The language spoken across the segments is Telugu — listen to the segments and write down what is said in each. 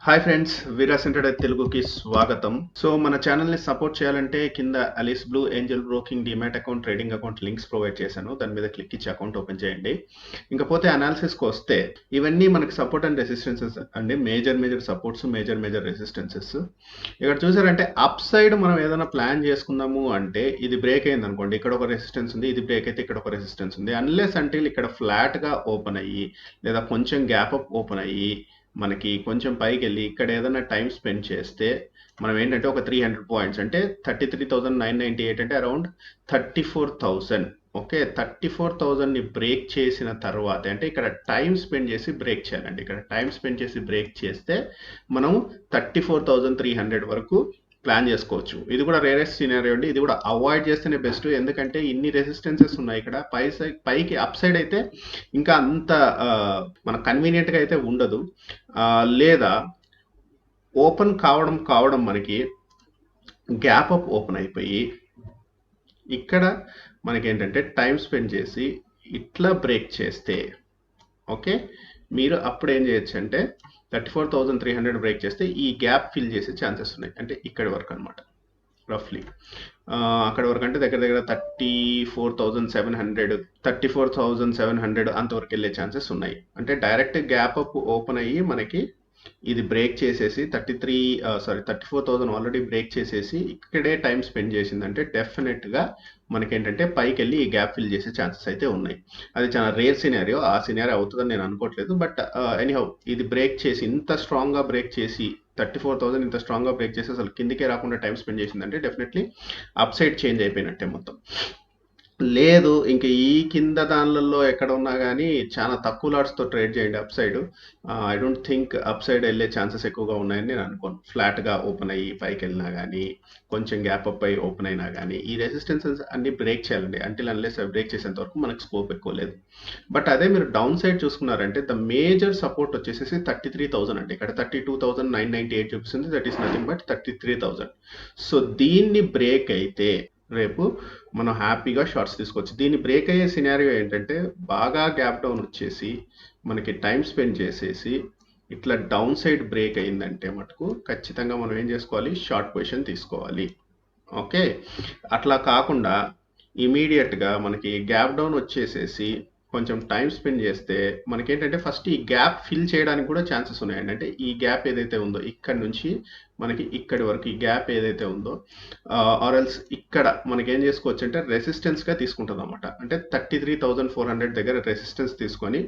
హాయ్ ఫ్రెండ్స్, వీరాస్ ఇంటర్డే తెలుగుకి స్వాగతం. సో మన ఛానల్ని సపోర్ట్ చేయాలంటే కింద Alice blue Angel broking demat account trading account links provide చేశాను. దాని మీద క్లిక్ ఇచ్చి అకౌంట్ ఓపెన్ చేయండి. ఇంకపోతే అనాలిసిస్కి వస్తే ఇవన్నీ మనకి సపోర్ట్ అండ్ రెసిస్టెన్సెస్ అండి. Major supports, major resistances. ఇక్కడ చూసారంటే అప్ సైడ్ మనం ఏదైనా ప్లాన్ చేసుకుందాము అంటే ఇది బ్రేక్ అయింది అనుకోండి, ఇక్కడ ఒక రెసిస్టెన్స్ ఉంది, ఇది బ్రేక్ అయితే ఇక్కడ ఒక రెసిస్టెన్స్ ఉంది. అన్లెస్ అంటే ఇక్కడ ఫ్లాట్గా ఓపెన్ అయ్యి లేదా కొంచెం గ్యాప్ అప్ ఓపెన్ అయ్యి మనకి కొంచెం పైకి వెళ్ళి ఇక్కడ ఏదైనా టైం స్పెండ్ చేస్తే మనం ఏంటంటే ఒక 300 పాయింట్స్ అంటే 33,998 అంటే అరౌండ్ 34,000. ఓకే, 34,000ని బ్రేక్ చేసిన తర్వాత అంటే ఇక్కడ టైం స్పెండ్ చేసి బ్రేక్ చేయాలండి. ఇక్కడ టైం స్పెండ్ చేసి బ్రేక్ చేస్తే మనం 34,300 వరకు ప్లాన్ చేసుకోవచ్చు. ఇది కూడా రేరెస్ట్ సినారియో అండి. ఇది కూడా అవాయిడ్ చేస్తేనే బెస్ట్. ఎందుకంటే ఇన్ని రెసిస్టెన్సెస్ ఉన్నాయి ఇక్కడ. పైకి అప్ సైడ్ అయితే ఇంకా అంత మన కన్వీనియంట్గా అయితే ఉండదు. లేదా ఓపెన్ కావడం మనకి గ్యాప్ అప్ ఓపెన్ అయిపోయి ఇక్కడ మనకి ఏంటంటే టైం స్పెండ్ చేసి ఇట్లా బ్రేక్ చేస్తే ఓకే, మీరు అప్పుడు ఏం చేయొచ్చు అంటే 34,300 బ్రేక్ చేస్తే ఈ గ్యాప్ ఫిల్ చేసే ఛాన్సెస్ ఉన్నాయి. అంటే ఇక్కడి వరకు అనమాట, రఫ్లీ అక్కడ వరకు అంటే దగ్గర 34,700 అంతవరకు వెళ్ళే ఛాన్సెస్ ఉన్నాయి. అంటే డైరెక్ట్ గ్యాప్ అప్ ఓపెన్ అయ్యి మనకి ఇది బ్రేక్ చేసేసి 34,000 ఆల్రెడీ బ్రేక్ చేసేసి ఇక్కడే టైం స్పెండ్ చేసిందంటే డెఫినెట్గా మనకేంటంటే పైకి వెళ్ళి ఈ గ్యాప్ ఫిల్ చేసే ఛాన్సెస్ అయితే ఉన్నాయి. అది చాలా రేర్ సినారియో. ఆ సినారియో అవుతుందని నేను అనుకోవట్లేదు. బట్ ఎనీహౌ ఇది బ్రేక్ చేసి ఇంత స్ట్రాంగ్గా బ్రేక్ చేసి 34,000 ఇంత స్ట్రాంగ్గా బ్రేక్ చేసి అసలు కిందికే రాకుండా టైం స్పెండ్ చేసిందంటే డెఫినెట్లీ అప్ సైడ్ చేంజ్ అయిపోయినట్టే మొత్తం. లేదు ఇంక ఈ కింద దానిలలో ఎక్కడ ఉన్నా కానీ చాలా తక్కువ లాట్స్తో ట్రేడ్ చేయండి up side. I don't think up side వెళ్ళే ఛాన్సెస్ ఎక్కువగా ఉన్నాయని నేను అనుకోను. ఫ్లాట్గా ఓపెన్ అయ్యి పైకి వెళ్ళినా కానీ కొంచెం గ్యాప్ అప్ అయ్యి ఓపెన్ అయినా కానీ ఈ రెసిస్టెన్సెస్ అన్ని బ్రేక్ చేయాలండి. అంటిల్ అన్లెస్ అవి బ్రేక్ చేసేంత వరకు మనకు స్కోప్ ఎక్కువ లేదు. బట్ అదే మీరు డౌన్ సైడ్ చూసుకున్నారంటే ద మేజర్ సపోర్ట్ వచ్చేసి 33,000 అండి. ఇక్కడ 32,998 చూపిస్తుంది. That is nothing but 33,000. So దీన్ని బ్రేక్ అయితే రేపు మనం హ్యాపీగా షార్ట్స్ తీసుకోవచ్చు. దీన్ని బ్రేక్ అయ్యే సినారియో ఏంటంటే బాగా గ్యాప్ డౌన్ వచ్చేసి మనకి టైం స్పెండ్ చేసేసి ఇట్లా డౌన్ సైడ్ బ్రేక్ అయిందంటే మటుకు ఖచ్చితంగా మనం ఏం చేసుకోవాలి, షార్ట్ పొజిషన్ తీసుకోవాలి. ఓకే, అట్లా కాకుండా ఇమీడియట్గా మనకి గ్యాప్ డౌన్ వచ్చేసేసి కొంచెం టైం స్పెండ్ చేస్తే మనకేంటంటే ఫస్ట్ ఈ గ్యాప్ ఫిల్ చేయడానికి కూడా ఛాన్సెస్ ఉన్నాయండి. అంటే ఈ గ్యాప్ ఏదైతే ఉందో ఇక్కడ నుంచి మనకి ఇక్కడి వరకు ఈ గ్యాప్ ఏదైతే ఉందో ఆర్ఎల్స్ ఇక్కడ మనకి ఏం చేసుకోవచ్చు అంటే రెసిస్టెన్స్గా తీసుకుంటుంది అనమాట. అంటే 33,400 దగ్గర రెసిస్టెన్స్ తీసుకొని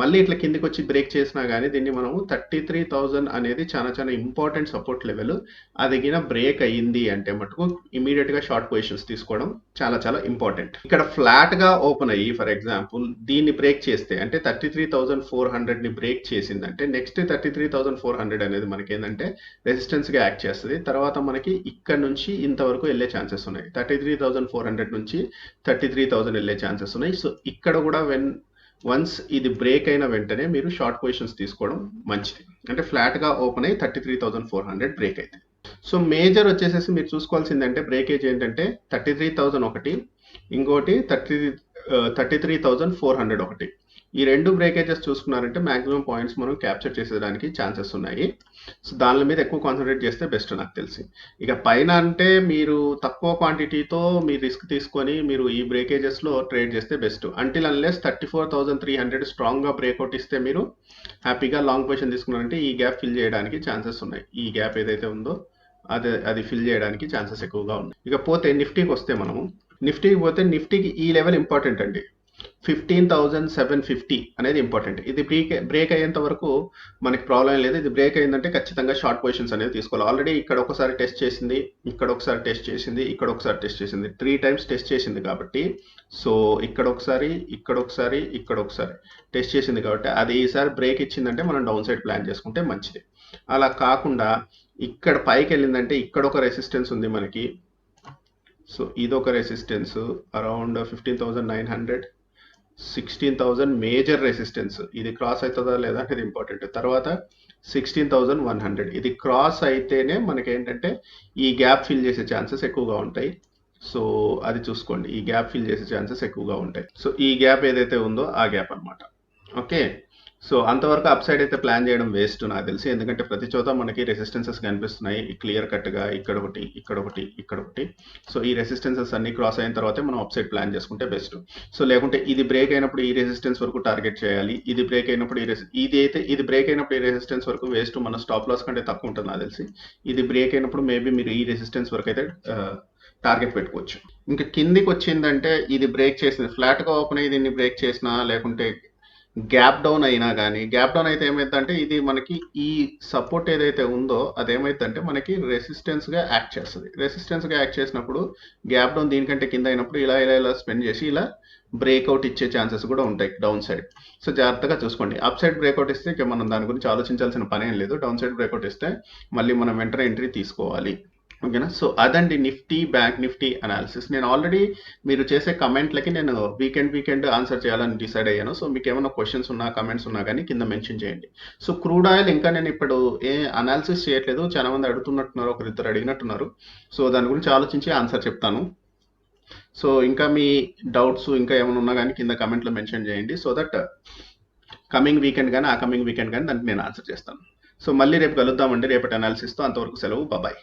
మళ్ళీ ఇట్లా కిందికి వచ్చి బ్రేక్ చేసినా కానీ దీన్ని మనము 33,000 అనేది చాలా ఇంపార్టెంట్ సపోర్ట్ లెవెల్. అది గిన బ్రేక్ అయ్యింది అంటే మటుకు ఇమీడియట్గా షార్ట్ పొజిషన్స్ తీసుకోవడం చాలా ఇంపార్టెంట్. ఇక్కడ ఫ్లాట్గా ఓపెన్ అయ్యి ఫర్ ఎగ్జాంపుల్ దీన్ని బ్రేక్ చేస్తే అంటే 33,400ని బ్రేక్ చేసిందంటే నెక్స్ట్ 33,400 అనేది మనకి ఏంటంటే రెసిస్టెన్స్గా యాక్ట్ చేస్తుంది. తర్వాత మనకి ఇక్కడ నుంచి ఇంతవరకు వెళ్ళే ఛాన్సెస్ ఉన్నాయి. 33,400 నుంచి 33,000 వెళ్ళే ఛాన్సెస్ ఉన్నాయి. సో ఇక్కడ కూడా వన్స్ ఇది బ్రేక్ అయిన వెంటనే మీరు షార్ట్ పొజిషన్స్ తీసుకోవడం మంచిది. అంటే ఫ్లాట్గా ఓపెన్ అయ్యి 33,400 బ్రేక్ అయితే. సో మేజర్ వచ్చేసేసి మీరు చూసుకోవాల్సిందంటే బ్రేకేజ్ ఏంటంటే 33,000 ఒకటి, ఇంకోటి 33,400 ఒకటి. ఈ రెండు బ్రేకేజెస్ చూసుకున్నారంటే మాక్సిమం పాయింట్స్ మనం క్యాప్చర్ చేసేదానికి ఛాన్సెస్ ఉన్నాయి. సో దాని మీద ఎక్కువ కాన్సన్ట్రేట్ చేస్తే బెస్ట్ నాకు తెలిసి. ఇక పైన అంటే మీరు తక్కువ క్వాంటిటీతో మీరు రిస్క్ తీసుకొని మీరు ఈ బ్రేకేజెస్లో ట్రేడ్ చేస్తే బెస్ట్. అంటిల్ అన్లెస్ 34,300 స్ట్రాంగ్గా బ్రేక్అవుట్ ఇస్తే మీరు హ్యాపీగా లాంగ్ పొజిషన్ తీసుకున్నారంటే ఈ గ్యాప్ ఫిల్ చేయడానికి ఛాన్సెస్ ఉన్నాయి. ఈ గ్యాప్ ఏదైతే ఉందో అది ఫిల్ చేయడానికి ఛాన్సెస్ ఎక్కువగా ఉన్నాయి. ఇక పోతే నిఫ్టీకి వస్తే మనము నిఫ్టీకి ఈ లెవెల్ ఇంపార్టెంట్ అండి. 15,750 అనేది ఇంపార్టెంట్. ఇది బ్రేక్ అయ్యేంత వరకు మనకి ప్రాబ్లం లేదు. ఇది బ్రేక్ అయిందంటే ఖచ్చితంగా షార్ట్ పొజిషన్స్ అనేది తీసుకోవాలి. ఆల్రెడీ ఇక్కడ ఒకసారి టెస్ట్ చేసింది, ఇక్కడ ఒకసారి టెస్ట్ చేసింది, ఇక్కడ ఒకసారి టెస్ట్ చేసింది, 3 times టెస్ట్ చేసింది కాబట్టి సో ఇక్కడ ఒకసారి టెస్ట్ చేసింది కాబట్టి అది ఈసారి బ్రేక్ ఇచ్చిందంటే మనం డౌన్ సైడ్ ప్లాన్ చేసుకుంటే మంచిది. అలా కాకుండా ఇక్కడ పైకి వెళ్ళిందంటే ఇక్కడ ఒక రెసిస్టెన్స్ ఉంది మనకి. సో ఇదొక రెసిస్టెన్స్ అరౌండ్ 15,900, 16,000 మేజర్ రెసిస్టెన్స్. ఇది క్రాస్ అవుతుందా లేదా అనేది ఇంపార్టెంట్. తర్వాత 16,100 ఇది క్రాస్ అయితేనే మనకి ఏంటంటే ఈ గ్యాప్ ఫిల్ చేసే ఛాన్సెస్ ఎక్కువగా ఉంటాయి. సో అది చూసుకోండి, ఈ గ్యాప్ ఫిల్ చేసే ఛాన్సెస్ ఎక్కువగా ఉంటాయి. సో ఈ గ్యాప్ ఏదైతే ఉందో ఆ గ్యాప్ అనమాట. ఓకే, సో అంతవరకు అప్ సైడ్ అయితే ప్లాన్ చేయడం వేస్ట్ నాకు తెలిసి. ఎందుకంటే ప్రతి చోట మనకి రెసిస్టెన్సెస్ కనిపిస్తున్నాయి క్లియర్ కట్గా, ఇక్కడ ఒకటి, ఇక్కడ ఒకటి, ఇక్కడ ఒకటి. సో ఈ రెసిస్టెన్సెస్ అన్ని క్రాస్ అయిన తర్వాతే మనం అప్ సైడ్ ప్లాన్ చేసుకుంటే బెస్ట్. సో లేకుంటే ఇది బ్రేక్ అయినప్పుడు ఈ రెసిస్టెన్స్ వరకు టార్గెట్ చేయాలి, ఇది బ్రేక్ అయినప్పుడు ఇది బ్రేక్ అయినప్పుడు ఈ రెసిస్టెన్స్ వరకు వేస్ట్, మన స్టాప్ లాస్ కంటే తక్కువ ఉంటుంది నాకు తెలిసి. ఇది బ్రేక్ అయినప్పుడు మేబీ మీరు ఈ రెసిస్టెన్స్ వరకు అయితే టార్గెట్ పెట్టుకోవచ్చు. ఇంకా కిందికి వచ్చిందంటే ఇది బ్రేక్ చేసింది ఫ్లాట్గా ఓపెన్ అయ్యి దీన్ని బ్రేక్ చేసినా, లేకుంటే గ్యాప్ డౌన్ అయినా కానీ, గ్యాప్ డౌన్ అయితే ఏమైందంటే ఇది మనకి ఈ సపోర్ట్ ఏదైతే ఉందో అదేమైందంటే మనకి రెసిస్టెన్స్గా యాక్ట్ చేస్తుంది. రెసిస్టెన్స్గా యాక్ట్ చేసినప్పుడు గ్యాప్ డౌన్ దీనికంటే కింద అయినప్పుడు ఇలా ఇలా ఇలా స్పెండ్ చేసి ఇలా బ్రేక్అవుట్ ఇచ్చే ఛాన్సెస్ కూడా ఉంటాయి డౌన్ సైడ్. సో జాగ్రత్తగా చూసుకోండి. అప్ సైడ్ బ్రేక్అవుట్ ఇస్తే ఇక మనం దాని గురించి ఆలోచించాల్సిన పని ఏం లేదు. డౌన్ సైడ్ బ్రేక్అవుట్ ఇస్తే మళ్ళీ మనం వెంటనే ఎంట్రీ తీసుకోవాలి. ఓకేనా? సో అదండి నిఫ్టీ, బ్యాంక్ నిఫ్టీ అనాలిసిస్. నేను ఆల్రెడీ మీరు చేసే కమెంట్లకి నేను వీకెండ్ ఆన్సర్ చేయాలని డిసైడ్ అయ్యాను. సో మీకు ఏమైనా క్వశ్చన్స్ ఉన్నా, కమెంట్స్ ఉన్నా కానీ కింద మెన్షన్ చేయండి. సో క్రూడ్ ఆయిల్ ఇంకా నేను ఇప్పుడు ఏ అనాలిసిస్ చేయట్లేదు. చాలా మంది అడుగుతున్నట్టున్నారు, ఒకరిద్దరు అడిగినట్టున్నారు. సో దాని గురించి ఆలోచించి ఆన్సర్ చెప్తాను. సో ఇంకా మీ డౌట్స్ ఇంకా ఏమైనా ఉన్నా కానీ కింద కమెంట్లో మెన్షన్ చేయండి. సో దట్ కమింగ్ వీకెండ్ కానీ ఆ కమింగ్ వీకెండ్ కానీ దానికి నేను ఆన్సర్ చేస్తాను. సో మళ్ళీ రేపు కలుద్దామండి రేపటి అనాలిసిస్తో. అంతవరకు సెలవు. బాయ్.